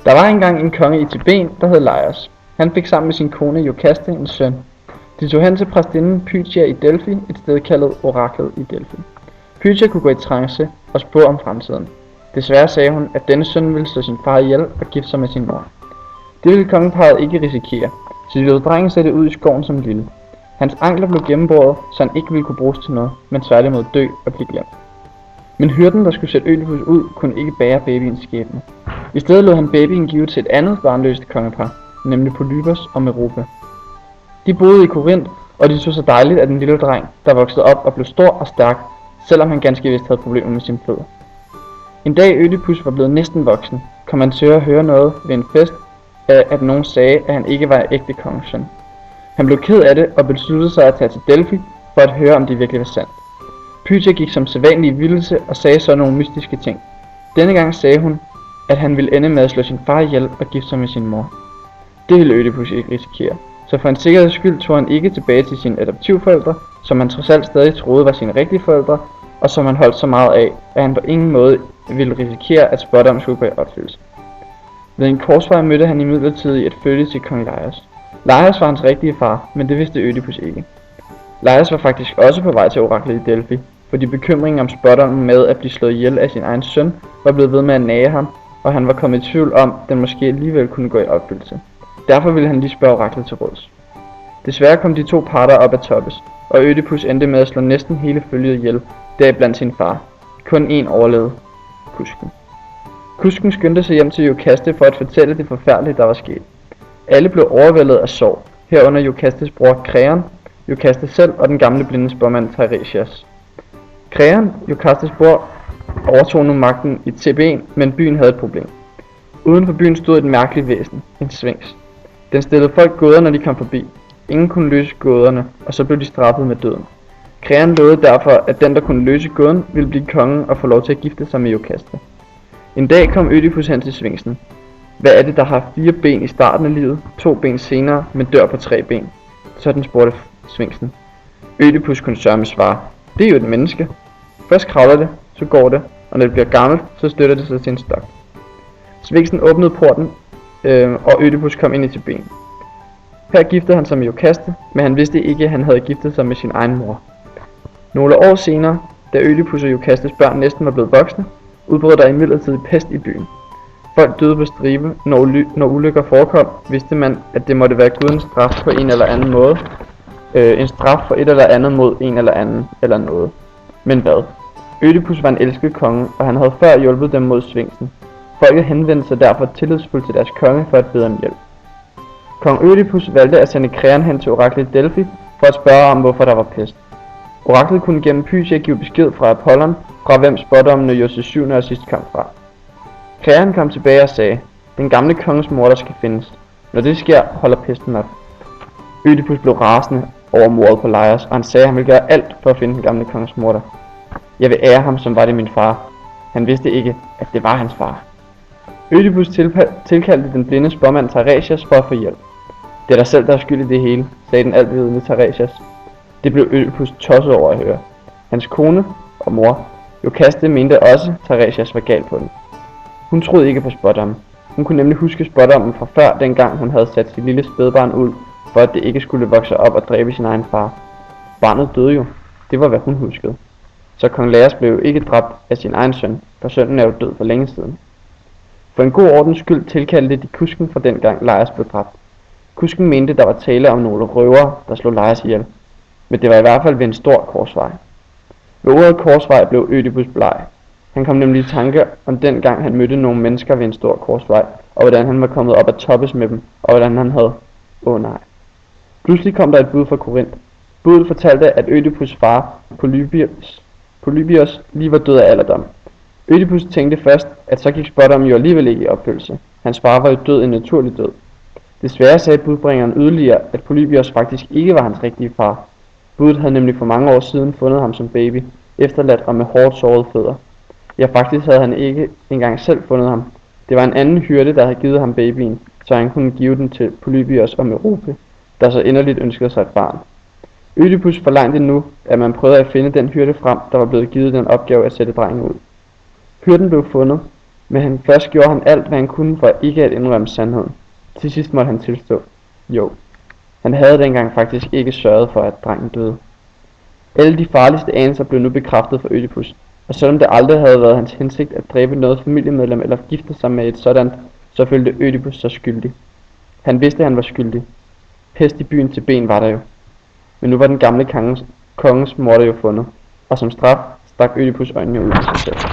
Der var engang en konge i Theben, der hed Laios. Han fik sammen med sin kone Iokaste en søn. De tog hen til præstinden Pythia i Delphi, et sted kaldet Oraklet i Delphi. Pythia kunne gå i trance og spå om fremtiden. Desværre sagde hun, at denne søn ville slå sin far ihjel og gifte sig med sin mor. Det ville kongeparret ikke risikere, så de lod drengen sætte ud i skoven som lille. Hans ankler blev gennembåret, så han ikke ville kunne bruges til noget, men tværtimod dø og blive glemt. Men hyrden, der skulle sætte Ødipus ud, kunne ikke bære babyens skæbne. I stedet lod han babyen give til et andet barnløst kongepar, nemlig Polybos og Merope. De boede i Korinth, og de tog så dejligt af den lille dreng, der voksede op og blev stor og stærk, selvom han ganske vist havde problemer med sin fødder. En dag Ødipus var blevet næsten voksen, kom han til at høre noget ved en fest, at nogen sagde, at han ikke var ægte kongesøn. Han blev ked af det og besluttede sig at tage til Delphi for at høre, om det virkelig var sandt. Pythia gik som sædvanlig i vildelse og sagde så nogle mystiske ting. Denne gang sagde hun, at han ville ende med at slå sin far ihjel og gifte sig med sin mor. Det ville Ødipus ikke risikere, så for en sikkerheds skyld tog han ikke tilbage til sine adoptivforældre, som han trods alt stadig troede var sine rigtige forældre, og som han holdt så meget af, at han på ingen måde ville risikere, at spådommen skulle gå i opfyldelse. Ved en korsvej mødte han imidlertid et følge til kong Laios. Laios var hans rigtige far, men det vidste Ødipus ikke. Laios var faktisk også på vej til oraklet i Delphi, fordi bekymringen om spådommen med at blive slået ihjel af sin egen søn var blevet ved med at nage ham, og han var kommet i tvivl om, at den måske alligevel kunne gå i opfyldelse. Derfor ville han lige spørge oraklet til råds. Desværre kom de to parter op at toppes, og Ødipus endte med at slå næsten hele følget ihjel, deriblandt sin far. Kun én overlevede: kusken. Kusken skyndte sig hjem til Iokaste for at fortælle det forfærdelige, der var sket. Alle blev overvældet af sorg, herunder Iokastes bror Kreon, Iokaste selv og den gamle blinde spåmand Teiresias. Kreon, Iokastes bror, overtog nu magten i Theben, men byen havde et problem. Uden for byen stod et mærkeligt væsen, en sphinx. Den stillede folk gåder, når de kom forbi. Ingen kunne løse gåderne, og så blev de straffet med døden. Kreon lovede derfor, at den, der kunne løse gåden, ville blive kongen og få lov til at gifte sig med Iokaste. En dag kom Ødipus hen til sphinxen. Hvad er det, der har 4 ben i starten af livet, 2 ben senere, men dør på 3 ben? Sådan spurgte sphinxen. Ødipus kunne sørme svare: det er jo et menneske. Først kravler det, så går det, og når det bliver gammelt, så støtter det sig til en stok. Sphinxen åbnede porten, og Ødipus kom ind i Theben. Her giftede han sig med Iokaste, men han vidste ikke, at han havde giftet sig med sin egen mor. Nogle år senere, da Ødipus og Iokastes børn næsten var blevet voksne, udbrød der imidlertid pest i byen. Folk døde på stribe, når ulykker forekom, vidste man, at det måtte være Gudens straf på en eller anden måde. En straf for et eller andet mod en eller anden eller noget. Men hvad? Ødipus var en elsket konge, og han havde før hjulpet dem mod sphinxen. Folket henvendte sig derfor tillidsfuldt til deres konge for at bede om hjælp. Kong Ødipus valgte at sende Kreon hen til oraklet i Delphi for at spørge om, hvorfor der var pest. Oraklet kunne gennem Pythia give besked fra Apollon, fra hvem spådommene jo til syvende og sidst kom fra. Kreon kom tilbage og sagde: den gamle konges morder skal findes. Når det sker, holder pesten op. Ødipus blev rasende over mordet på Laios, og han sagde, at han ville gøre alt for at finde den gamle konges morder. Jeg vil ære ham, som var det min far. Han vidste ikke, at det var hans far. Ødipus tilkaldte den blinde spåmand Teiresias for at få hjælp. Det er dig selv, der er skyld i det hele, sagde den altvidende Teiresias. Det blev Ødipus tosset over at høre. Hans kone og mor, Iokaste, mente også, at Teiresias var gal på den. Hun troede ikke på spådommen. Hun kunne nemlig huske spådommen fra før, dengang hun havde sat sit lille spædbarn ud, for at det ikke skulle vokse op og dræbe sin egen far. Barnet døde jo. Det var hvad hun huskede. Så kong Laios blev ikke dræbt af sin egen søn, for sønnen er jo død for længe siden. For en god ordens skyld tilkaldte de kusken fra dengang Laios blev dræbt. Kusken mente, der var tale om nogle røvere, der slog Laios ihjel. Men det var i hvert fald ved en stor korsvej. Ved ordet korsvej blev Ødipus bleg. Han kom nemlig i tanke om dengang han mødte nogle mennesker ved en stor korsvej, og hvordan han var kommet op at toppes med dem, og hvordan han havde... nej. Pludselig kom der et bud fra Korinth. Budet fortalte, at Ødipus' far, Polybios, lige var død af alderdom. Ødipus tænkte først, at så gik spådommen jo alligevel ikke i opfyldelse. Hans far var jo død en naturlig død. Desværre sagde budbringeren yderligere, at Polybios faktisk ikke var hans rigtige far. Budet havde nemlig for mange år siden fundet ham som baby, efterladt og med hårdt sårede fødder. Ja, faktisk havde han ikke engang selv fundet ham. Det var en anden hyrde, der havde givet ham babyen, så han kunne give den til Polybios og Merope, der så inderligt ønskede sig et barn. Ødipus forlangte nu, at man prøvede at finde den hyrde frem, der var blevet givet den opgave at sætte drengen ud. Hyrden blev fundet, Men først gjorde han alt, hvad han kunne for ikke at indrømme sandheden. Til sidst måtte han tilstå. Jo, han havde dengang faktisk ikke sørget for, at drengen døde. Alle de farligste anelser blev nu bekræftet for Ødipus, og selvom det aldrig havde været hans hensigt at dræbe noget familiemedlem eller gifte sig med et sådant, så følte Ødipus sig skyldig. Han vidste, at han var skyldig. Pest i byen til ben var der jo. Men nu var den gamle kongens morder jo fundet, og som straf stak Ødipus øjnene ud af sig selv.